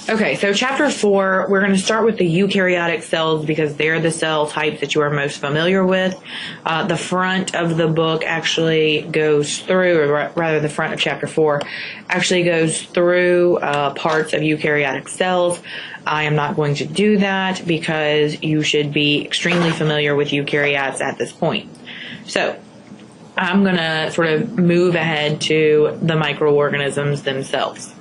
Okay, so chapter 4, we're going to start with the eukaryotic cells because they're the cell types that you are most familiar with. The front of the book actually goes through, or rather the front of chapter 4 actually goes through parts of eukaryotic cells. I am not going to do that because you should be extremely familiar with eukaryotes at this point. So I'm going to sort of move ahead to the microorganisms themselves.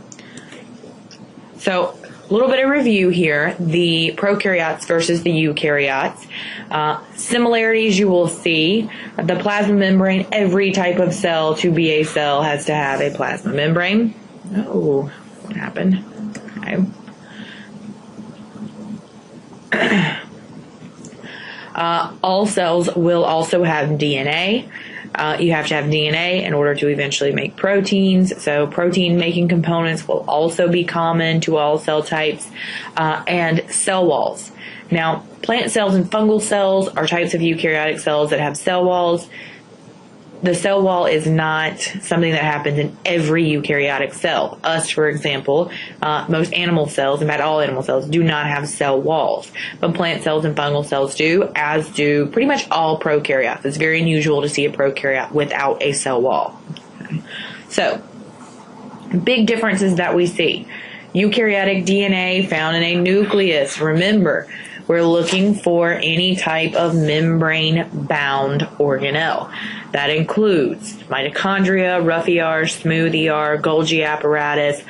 So a little bit of review here, the prokaryotes versus the eukaryotes. Similarities you will see, the plasma membrane, every type of cell to be a cell has to have a plasma membrane. Oh, what happened? Okay. All cells will also have DNA. You have to have DNA in order to eventually make proteins. So protein-making components will also be common to all cell types, and cell walls. Now, plant cells and fungal cells are types of eukaryotic cells that have cell walls. The cell wall is not something that happens in every eukaryotic cell. Us, for example, most animal cells, in fact all animal cells, do not have cell walls. But plant cells and fungal cells do, as do pretty much all prokaryotes. It's very unusual to see a prokaryote without a cell wall. Okay. So, big differences that we see. Eukaryotic DNA found in a nucleus. Remember, we're looking for any type of membrane-bound organelle. That includes mitochondria, rough ER, smooth ER, Golgi apparatus.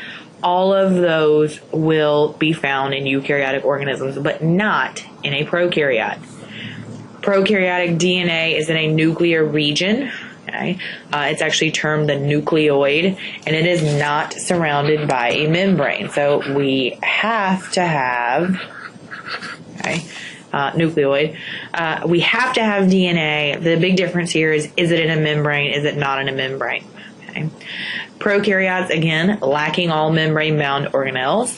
All of those will be found in eukaryotic organisms, but not in a prokaryote. Prokaryotic DNA is in a nuclear region. Okay? It's actually termed the nucleoid, and it is not surrounded by a membrane. So we have to have... Okay, nucleoid. We have to have DNA. The big difference here is it in a membrane? Is it not in a membrane? Okay. Prokaryotes, again, lacking all membrane-bound organelles.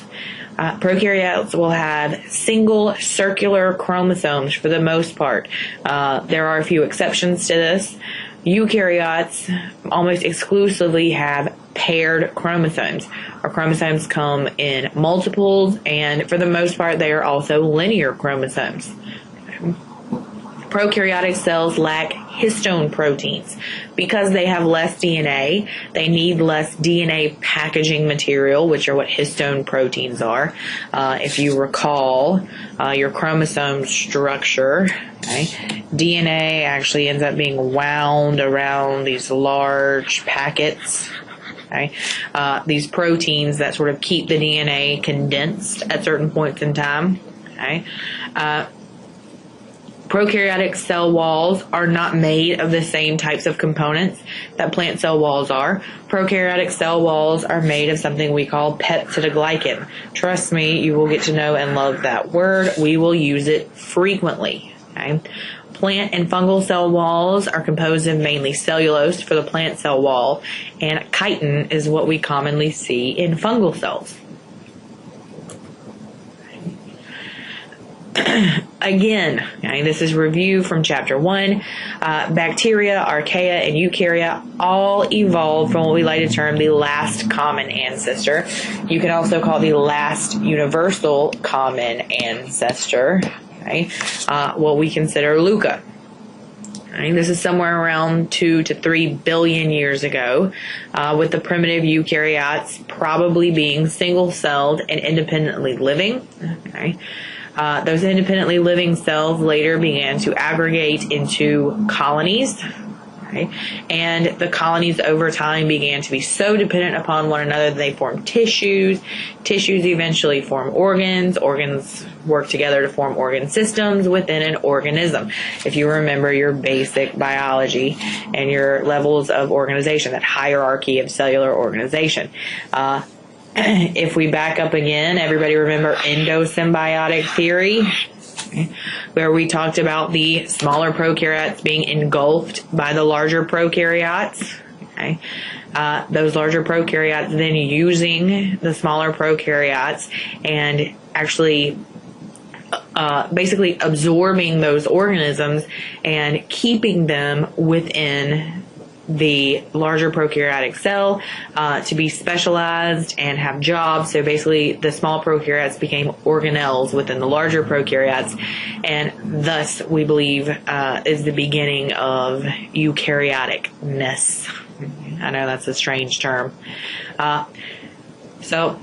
Prokaryotes will have single circular chromosomes for the most part. There are a few exceptions to this. Eukaryotes almost exclusively have paired chromosomes. Our chromosomes come in multiples, and for the most part, they are also linear chromosomes. Prokaryotic cells lack histone proteins. Because they have less DNA, they need less DNA packaging material, which are what histone proteins are. If you recall your chromosome structure, okay, DNA actually ends up being wound around these large packets. Okay. These proteins that sort of keep the DNA condensed at certain points in time. Okay. Prokaryotic cell walls are not made of the same types of components that plant cell walls are. Prokaryotic cell walls are made of something we call peptidoglycan. Trust me, you will get to know and love that word. We will use it frequently. Okay. Plant and fungal cell walls are composed of mainly cellulose for the plant cell wall, and chitin is what we commonly see in fungal cells. Again, okay, this is review from chapter 1. Bacteria, archaea, and eukarya all evolved from what we like to term the last common ancestor. You can also call the last universal common ancestor. Okay, what we consider LUCA. Okay, this is somewhere around 2 to 3 billion years ago, with the primitive eukaryotes probably being single-celled and independently living. Okay. Those independently living cells later began to aggregate into colonies. Okay. And the colonies over time began to be so dependent upon one another that they formed tissues. Tissues eventually form organs. Organs work together to form organ systems within an organism. If you remember your basic biology and your levels of organization, that hierarchy of cellular organization. If we back up again, everybody remember endosymbiotic theory? Where we talked about the smaller prokaryotes being engulfed by the larger prokaryotes. Okay. Those larger prokaryotes then using the smaller prokaryotes and actually basically absorbing those organisms and keeping them within the larger prokaryotic cell to be specialized and have jobs. So basically, the small prokaryotes became organelles within the larger prokaryotes, and thus we believe is the beginning of eukaryoticness. I know that's a strange term. So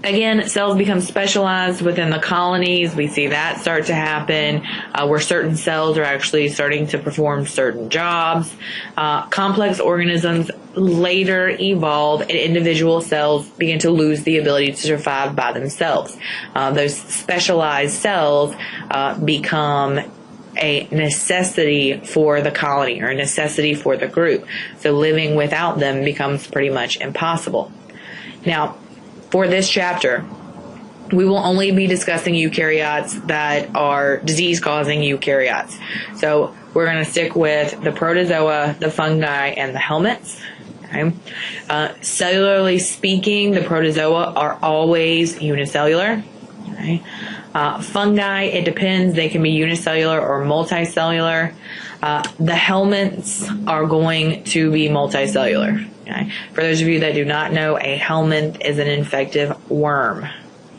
again, cells become specialized within the colonies. We see that start to happen where certain cells are actually starting to perform certain jobs. Complex organisms later evolve and individual cells begin to lose the ability to survive by themselves. Those specialized cells become a necessity for the colony or a necessity for the group. So living without them becomes pretty much impossible. Now, for this chapter, we will only be discussing eukaryotes that are disease-causing eukaryotes. So we're going to stick with the protozoa, the fungi, and the helminths. Okay. Cellularly speaking, the protozoa are always unicellular. Okay. Fungi, it depends. They can be unicellular or multicellular. The helminths are going to be multicellular. Okay. For those of you that do not know, a helminth is an infective worm.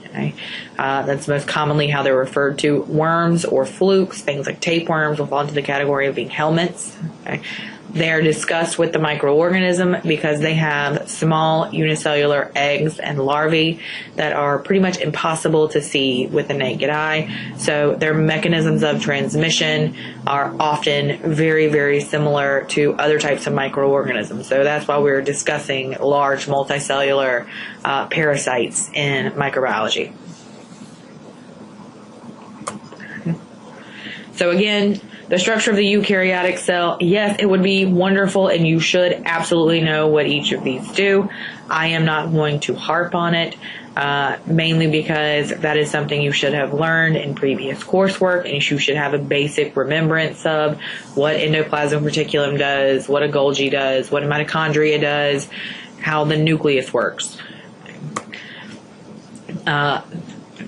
Okay. That's most commonly how they're referred to. Worms or flukes, things like tapeworms, will fall into the category of being helminths. Okay. They are discussed with the microorganism because they have small unicellular eggs and larvae that are pretty much impossible to see with the naked eye. So their mechanisms of transmission are often very, very similar to other types of microorganisms. So that's why we're discussing large multicellular parasites in microbiology. So again, the structure of the eukaryotic cell, yes, it would be wonderful, and you should absolutely know what each of these do. I am not going to harp on it, mainly because that is something you should have learned in previous coursework, and you should have a basic remembrance of what endoplasmic reticulum does, what a Golgi does, what a mitochondria does, how the nucleus works.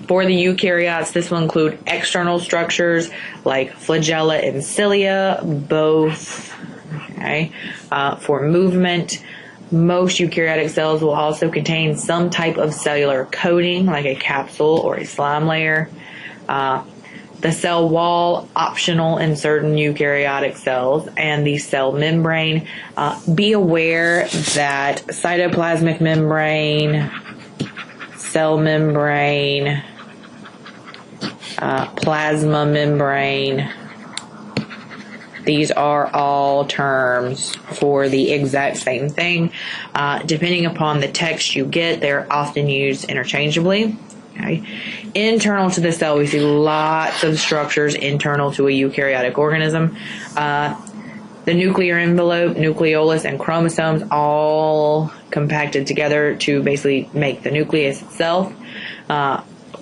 For the eukaryotes, this will include external structures like flagella and cilia, both. Okay. For movement, most eukaryotic cells will also contain some type of cellular coating, like a capsule or a slime layer. The cell wall, optional in certain eukaryotic cells, and the cell membrane. Be aware that cytoplasmic membrane, cell membrane, plasma membrane, these are all terms for the exact same thing. Depending upon the text you get, they're often used interchangeably. Okay. Internal to the cell, we see lots of structures internal to a eukaryotic organism. The nuclear envelope, nucleolus, and chromosomes all compacted together to basically make the nucleus itself.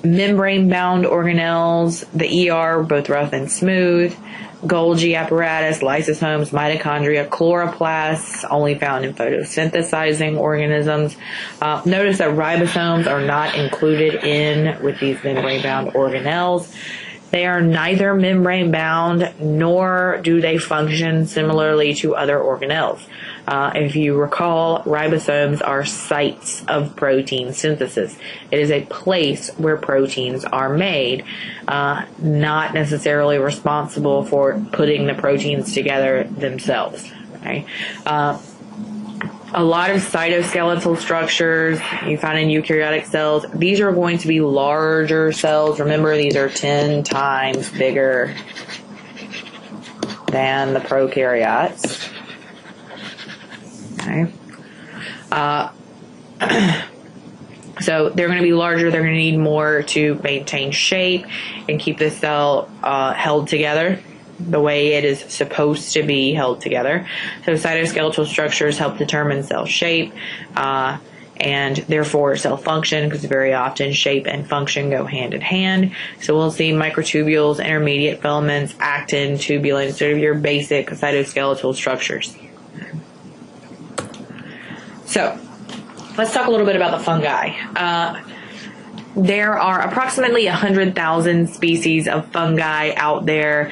Membrane-bound organelles, the ER, both rough and smooth. Golgi apparatus, lysosomes, mitochondria, chloroplasts, only found in photosynthesizing organisms. Notice that ribosomes are not included in with these membrane-bound organelles. They are neither membrane-bound nor do they function similarly to other organelles. If you recall, ribosomes are sites of protein synthesis. It is a place where proteins are made, not necessarily responsible for putting the proteins together themselves. Okay? A lot of cytoskeletal structures you find in eukaryotic cells, these are going to be larger cells. Remember, these are 10 times bigger than the prokaryotes. Okay. So they're going to be larger. They're going to need more to maintain shape and keep the cell held together the way it is supposed to be held together. So cytoskeletal structures help determine cell shape and therefore cell function, because very often shape and function go hand in hand. So we'll see microtubules, intermediate filaments, actin, tubulin, sort of your basic cytoskeletal structures. So let's talk a little bit about the fungi. There are approximately 100,000 species of fungi out there.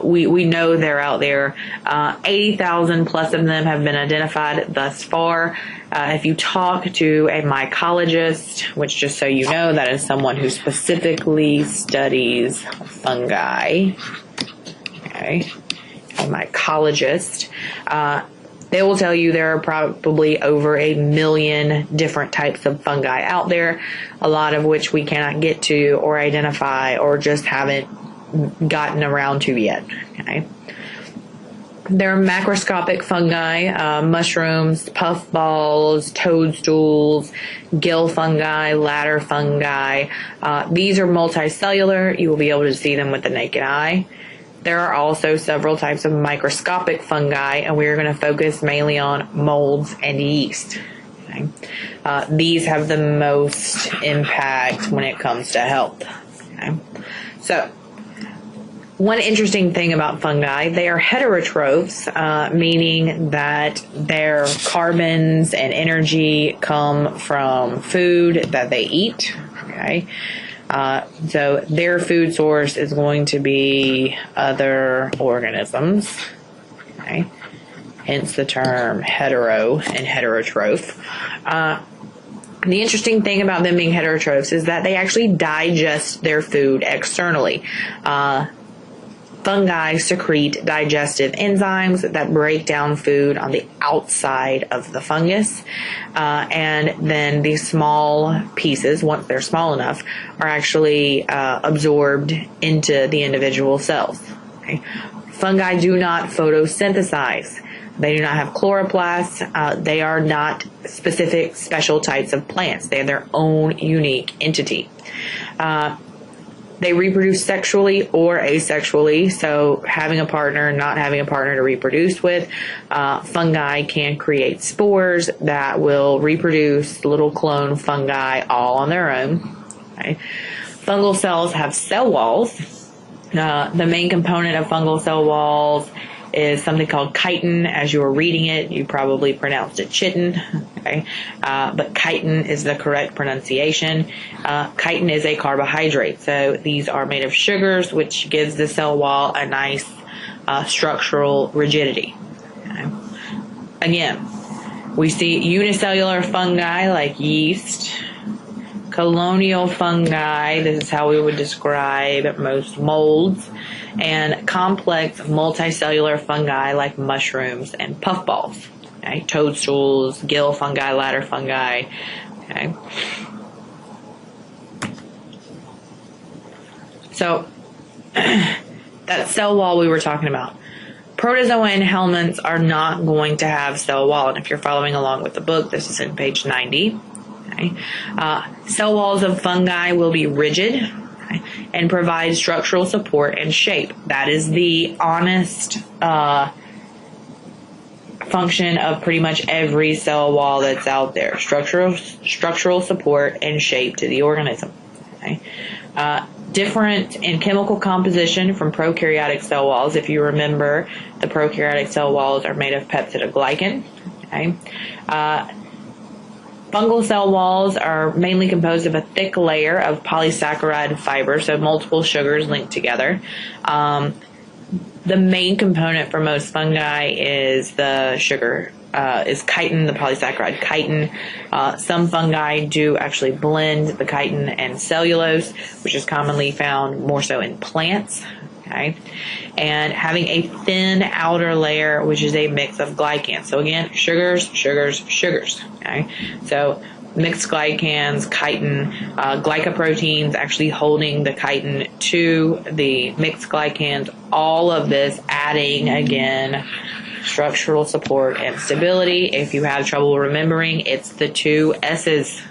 We know they're out there. 80,000 plus of them have been identified thus far. If you talk to a mycologist, which, just so you know, that is someone who specifically studies fungi, okay, a mycologist, they will tell you there are probably over 1 million different types of fungi out there, a lot of which we cannot get to or identify or just haven't gotten around to yet. Okay. There are macroscopic fungi, mushrooms, puffballs, toadstools, gill fungi, ladder fungi. These are multicellular. You will be able to see them with the naked eye. There are also several types of microscopic fungi, and we are going to focus mainly on molds and yeast. Okay. These have the most impact when it comes to health. Okay. So, one interesting thing about fungi, they are heterotrophs, meaning that their carbons and energy come from food that they eat. Okay. So their food source is going to be other organisms, okay? Hence the term hetero and heterotroph. The interesting thing about them being heterotrophs is that they actually digest their food externally. Fungi secrete digestive enzymes that break down food on the outside of the fungus, and then these small pieces, once they're small enough, are actually absorbed into the individual cells. Okay. Fungi do not photosynthesize. They do not have chloroplasts. They are not specific special types of plants. They are their own unique entity. They reproduce sexually or asexually, so having a partner, not having a partner to reproduce with. Fungi can create spores that will reproduce little clone fungi all on their own. Okay. Fungal cells have cell walls. The main component of fungal cell walls is something called chitin. As you were reading it, you probably pronounced it chitin. Okay. But chitin is the correct pronunciation. Chitin is a carbohydrate. So these are made of sugars, which gives the cell wall a nice structural rigidity. Okay. Again, we see unicellular fungi like yeast, colonial fungi, this is how we would describe most molds, and complex multicellular fungi like mushrooms and puffballs. Okay, toadstools, gill fungi, ladder fungi. Okay. So that cell wall we were talking about. Protozoa and helminths are not going to have cell wall, and if you're following along with the book, this is in page 90. Okay. Cell walls of fungi will be rigid, okay, and provide structural support and shape. That is the honest function of pretty much every cell wall that's out there. Structural support and shape to the organism. Okay. Different in chemical composition from prokaryotic cell walls. If you remember, the prokaryotic cell walls are made of peptidoglycan. Okay. Fungal cell walls are mainly composed of a thick layer of polysaccharide fiber, so multiple sugars linked together. The main component for most fungi is the sugar, is chitin, the polysaccharide chitin. Some fungi do actually blend the chitin and cellulose, which is commonly found more so in plants. Okay, and having a thin outer layer, which is a mix of glycans. So again, sugars. Okay, so mixed glycans, chitin, glycoproteins actually holding the chitin to the mixed glycans. All of this adding again structural support and stability. If you have trouble remembering, it's the two S's.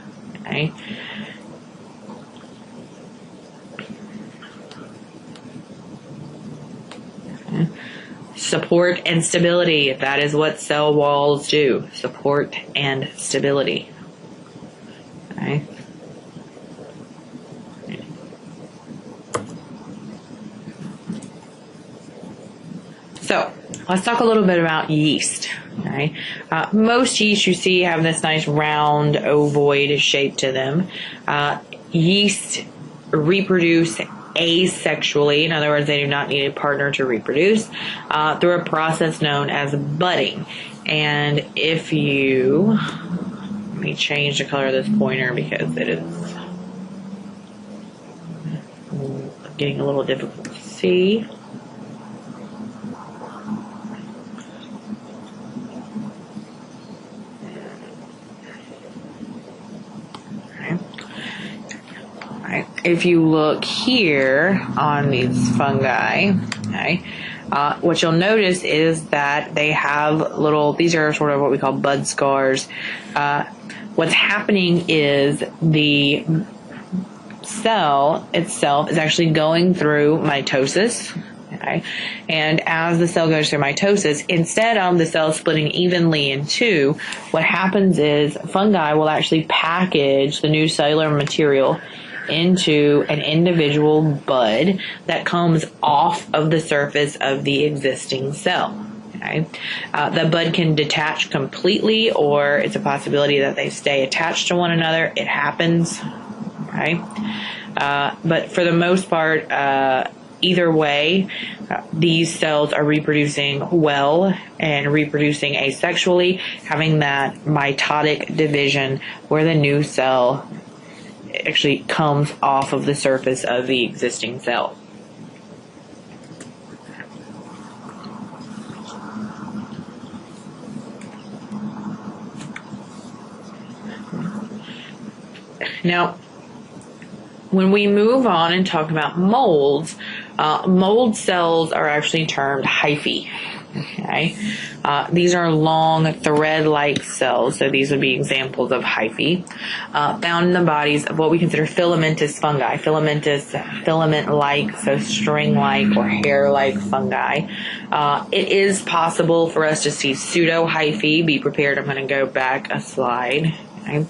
Okay. Support and stability. That is what cell walls do. Support and stability. Okay. So, let's talk a little bit about yeast. Okay. Most yeast you see have this nice round ovoid shape to them. Yeast reproduce asexually. In other words, they do not need a partner to reproduce through a process known as budding. And if you, let me change the color of this pointer because it is getting a little difficult to see. If you look here on these fungi, okay, what you'll notice is that they have these are sort of what we call bud scars. What's happening is the cell itself is actually going through mitosis. Okay. And as the cell goes through mitosis, instead of the cell splitting evenly in two, what happens is fungi will actually package the new cellular material into an individual bud that comes off of the surface of the existing cell. Okay. The bud can detach completely, or it's a possibility that they stay attached to one another. It happens. Okay. But for the most part, either way, these cells are reproducing well and reproducing asexually, having that mitotic division where the new cell actually comes off of the surface of the existing cell. Now, when we move on and talk about molds, mold cells are actually termed hyphae. Okay, these are long thread-like cells, so these would be examples of hyphae found in the bodies of what we consider filamentous fungi. Filamentous, filament-like, so string-like or hair-like fungi. It is possible for us to see pseudohyphae. Be prepared, I'm going to go back a slide. Okay.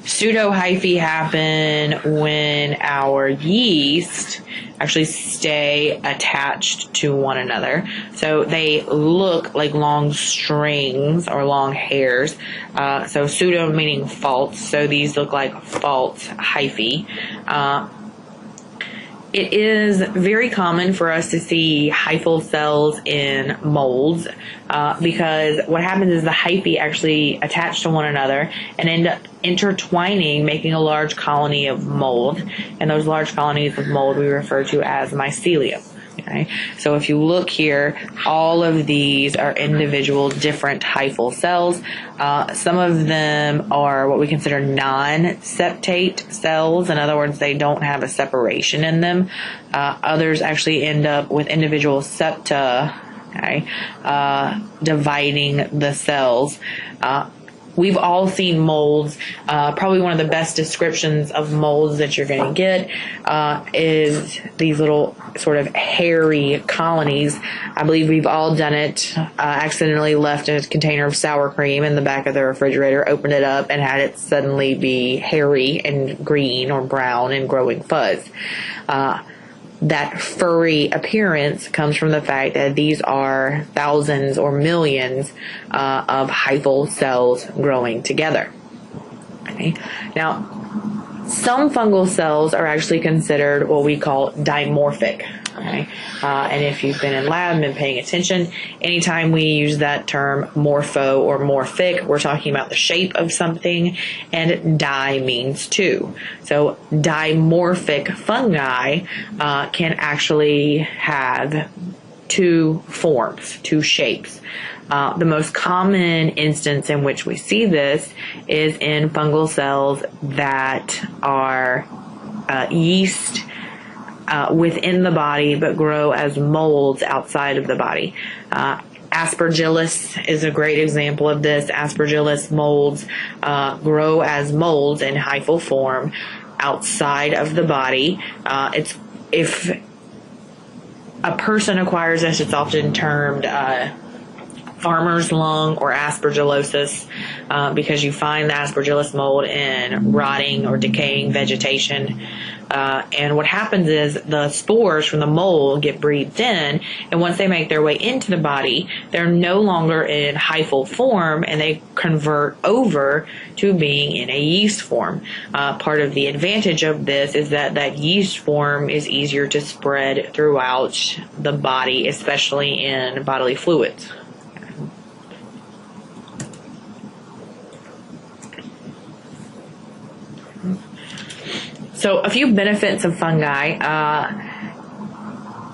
Pseudohyphae happen when our yeast actually stay attached to one another. So they look like long strings or long hairs. So pseudo meaning false. So these look like false hyphae. It is very common for us to see hyphal cells in molds because what happens is the hyphae actually attach to one another and end up intertwining, making a large colony of mold. And those large colonies of mold we refer to as mycelium. Okay, so if you look here, all of these are individual different hyphal cells. Some of them are what we consider non-septate cells. In other words, they don't have a separation in them. Others actually end up with individual septa, okay, dividing the cells. We've all seen molds. Probably one of the best descriptions of molds that you're going to get is these little sort of hairy colonies. I believe we've all done it. Accidentally left a container of sour cream in the back of the refrigerator, opened it up, and had it suddenly be hairy and green or brown and growing fuzz. That furry appearance comes from the fact that these are thousands or millions of hyphal cells growing together. Okay. Now, some fungal cells are actually considered what we call dimorphic. Okay. And if you've been in lab and been paying attention, anytime we use that term morpho or morphic, we're talking about the shape of something, and di means two. So dimorphic fungi can actually have two forms, two shapes. The most common instance in which we see this is in fungal cells that are yeast within the body but grow as molds outside of the body. Aspergillus is a great example of this. Aspergillus molds grow as molds in hyphal form outside of the body. If a person acquires this, it's often termed farmer's lung or aspergillosis, because you find the aspergillus mold in rotting or decaying vegetation. And what happens is the spores from the mold get breathed in, and once they make their way into the body, they're no longer in hyphal form, and they convert over to being in a yeast form. Part of the advantage of this is that yeast form is easier to spread throughout the body, especially in bodily fluids. So a few benefits of fungi.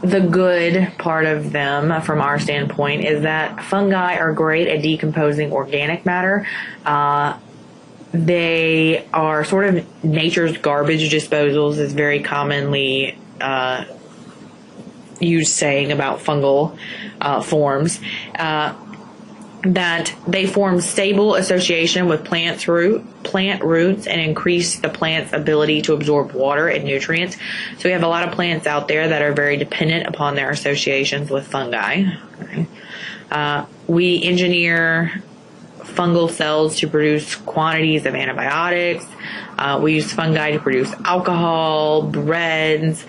The good part of them from our standpoint is that fungi are great at decomposing organic matter. They are sort of nature's garbage disposals, is very commonly used saying about fungal forms. That they form stable association with plant roots and increase the plant's ability to absorb water and nutrients. So we have a lot of plants out there that are very dependent upon their associations with fungi. We engineer fungal cells to produce quantities of antibiotics. We use fungi to produce alcohol, breads,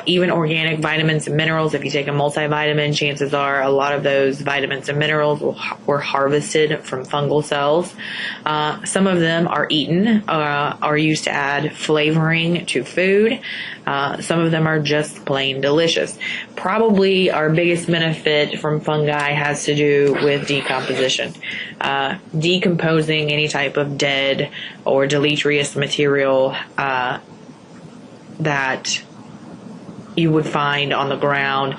even organic vitamins and minerals. If you take a multivitamin, chances are a lot of those vitamins and minerals were harvested from fungal cells. Some of them are eaten, are used to add flavoring to food. Some of them are just plain delicious. Probably our biggest benefit from fungi has to do with decomposition. Decomposing any type of dead or deleterious material that you would find on the ground,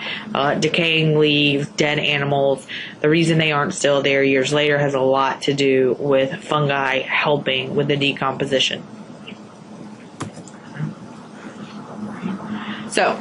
decaying leaves, dead animals. The reason they aren't still there years later has a lot to do with fungi helping with the decomposition. So,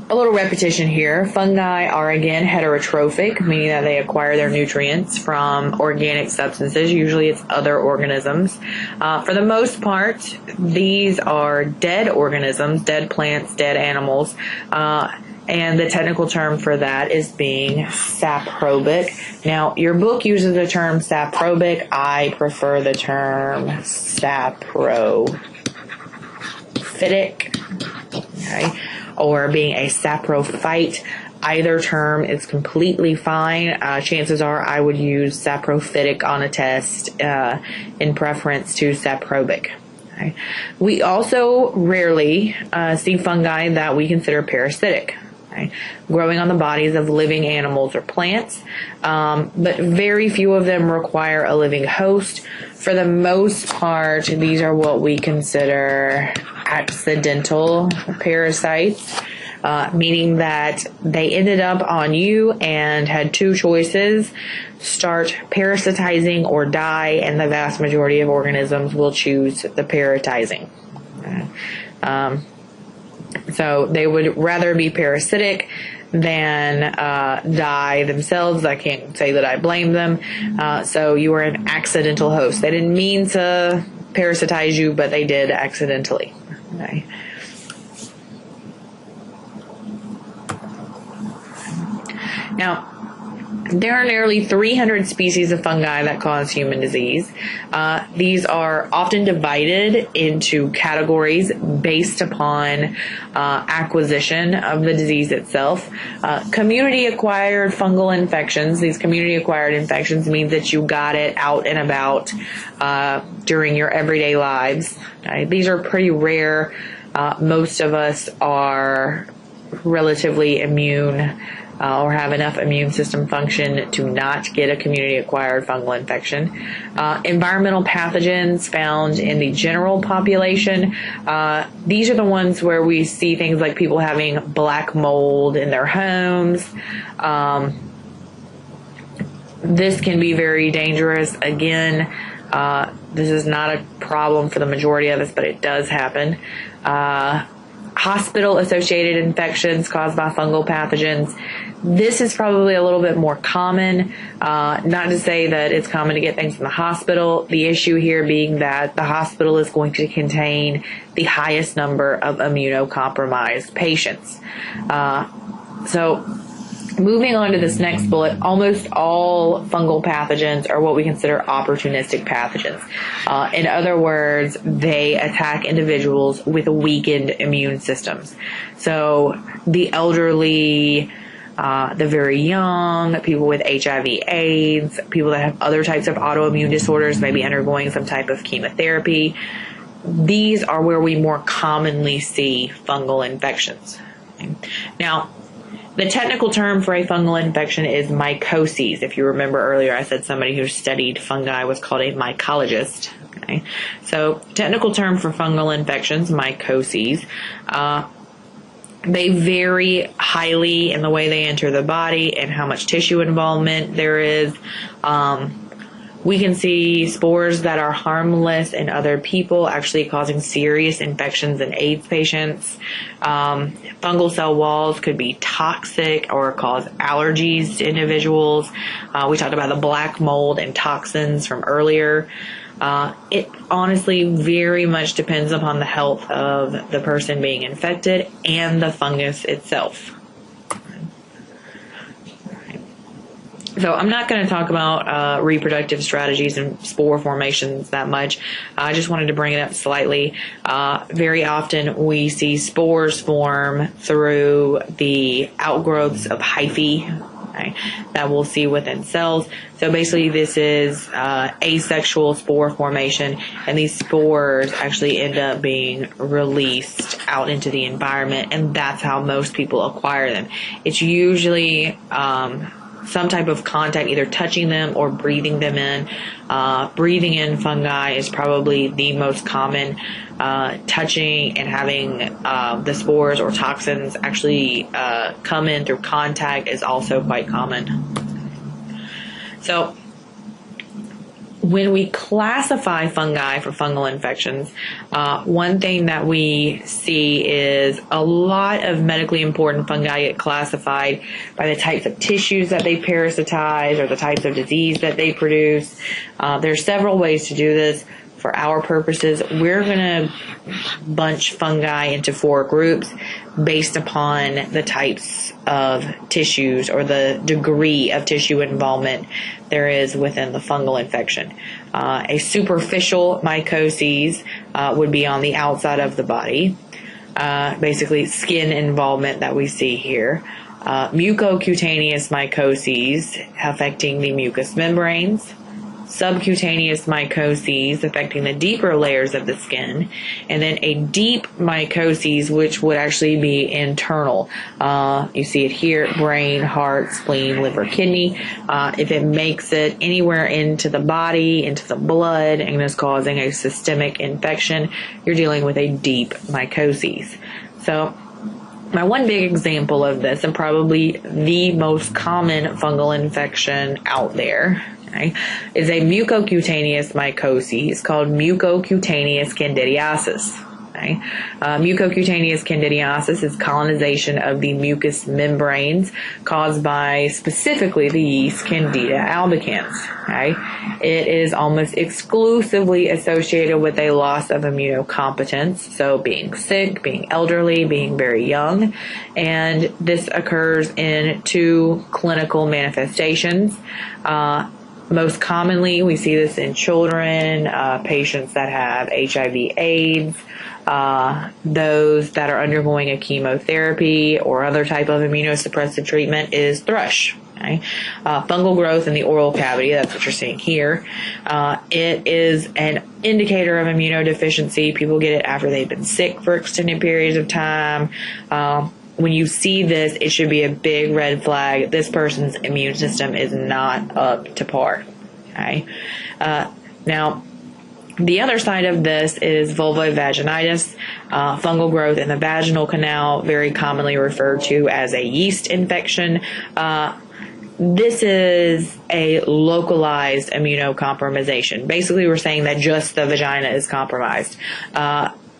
a little repetition here. Fungi are, again, heterotrophic, meaning that they acquire their nutrients from organic substances. Usually it's other organisms. For the most part, these are dead organisms, dead plants, dead animals. And the technical term for that is being saprobic. Now, your book uses the term saprobic. I prefer the term saprophytic. Okay, or being a saprophyte. Either term is completely fine. Chances are I would use saprophytic on a test in preference to saprobic. Okay. We also rarely see fungi that we consider parasitic, okay, growing on the bodies of living animals or plants, but very few of them require a living host. For the most part, these are what we consider accidental parasites, meaning that they ended up on you and had two choices: start parasitizing or die, and the vast majority of organisms will choose the parasitizing. So they would rather be parasitic than die themselves. I can't say that I blame them. So you were an accidental host. They didn't mean to parasitize you, but they did accidentally. Okay. Now, there are nearly 300 species of fungi that cause human disease. These are often divided into categories based upon acquisition of the disease itself. Community-acquired fungal infections. These community-acquired infections means that you got it out and about during your everyday lives. Okay? These are pretty rare. Most of us are relatively immune or have enough immune system function to not get a community-acquired fungal infection. Environmental pathogens found in the general population, these are the ones where we see things like people having black mold in their homes. This can be very dangerous. Again, this is not a problem for the majority of us, but it does happen. Hospital-associated infections caused by fungal pathogens. This is probably a little bit more common. Not to say that it's common to get things from the hospital. The issue here being that the hospital is going to contain the highest number of immunocompromised patients. So Moving on to this next bullet, almost all fungal pathogens are what we consider opportunistic pathogens. In other words, they attack individuals with weakened immune systems. So the elderly, the very young, people with HIV/AIDS, people that have other types of autoimmune disorders, maybe undergoing some type of chemotherapy. These are where we more commonly see fungal infections. Now, the technical term for a fungal infection is mycoses. If you remember earlier, I said somebody who studied fungi was called a mycologist. Okay? So, technical term for fungal infections, mycoses. They vary highly in the way they enter the body and how much tissue involvement there is. We can see spores that are harmless in other people actually causing serious infections in AIDS patients. Fungal cell walls could be toxic or cause allergies to individuals. We talked about the black mold and toxins from earlier. It honestly very much depends upon the health of the person being infected and the fungus itself. So I'm not going to talk about reproductive strategies and spore formations that much. I just wanted to bring it up slightly. Very often we see spores form through the outgrowths of hyphae, okay, that we'll see within cells. So basically this is asexual spore formation, and these spores actually end up being released out into the environment, and that's how most people acquire them. It's usually some type of contact, either touching them or breathing them in. Breathing in fungi is probably the most common. Touching and having the spores or toxins actually come in through contact is also quite common. So when we classify fungi for fungal infections, one thing that we see is a lot of medically important fungi get classified by the types of tissues that they parasitize or the types of disease that they produce. There's several ways to do this. For our purposes, we're going to bunch fungi into 4 groups based upon the types of tissues or the degree of tissue involvement there is within the fungal infection. A superficial mycoses would be on the outside of the body, basically skin involvement that we see here. Mucocutaneous mycoses affecting the mucous membranes. Subcutaneous mycoses affecting the deeper layers of the skin, and then a deep mycoses, which would actually be internal. You see it here: brain, heart, spleen, liver, kidney. If it makes it anywhere into the body, into the blood, and is causing a systemic infection, you're dealing with a deep mycoses. So my one big example of this, and probably the most common fungal infection out there, is a mucocutaneous mycoses called mucocutaneous candidiasis. Mucocutaneous candidiasis is colonization of the mucous membranes caused by specifically the yeast Candida albicans. It is almost exclusively associated with a loss of immunocompetence, so being sick, being elderly, being very young, and this occurs in 2 clinical manifestations. Most commonly, we see this in children, patients that have HIV/AIDS, those that are undergoing a chemotherapy or other type of immunosuppressive treatment is thrush. Fungal growth in the oral cavity, that's what you're seeing here. It is an indicator of immunodeficiency. People get it after they've been sick for extended periods of time. When you see this, it should be a big red flag. This person's immune system is not up to par. Now, the other side of this is vulvovaginitis, fungal growth in the vaginal canal, very commonly referred to as a yeast infection. This is a localized immunocompromisation. Basically, we're saying that just the vagina is compromised.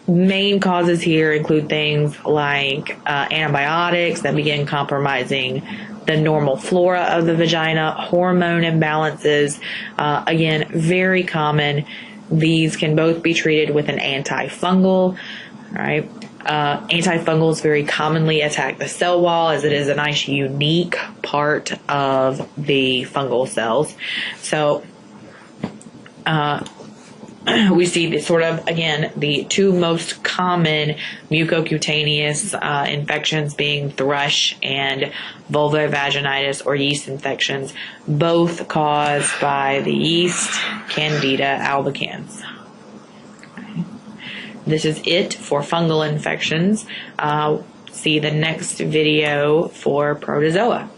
Main causes here include things like antibiotics that begin compromising the normal flora of the vagina, hormone imbalances, again, very common. These can both be treated with an antifungal, right? Antifungals very commonly attack the cell wall, as it is a nice unique part of the fungal cells. So we see the sort of, again, the two most common mucocutaneous infections being thrush and vulvovaginitis or yeast infections, both caused by the yeast Candida albicans. This is it for fungal infections. See the next video for protozoa.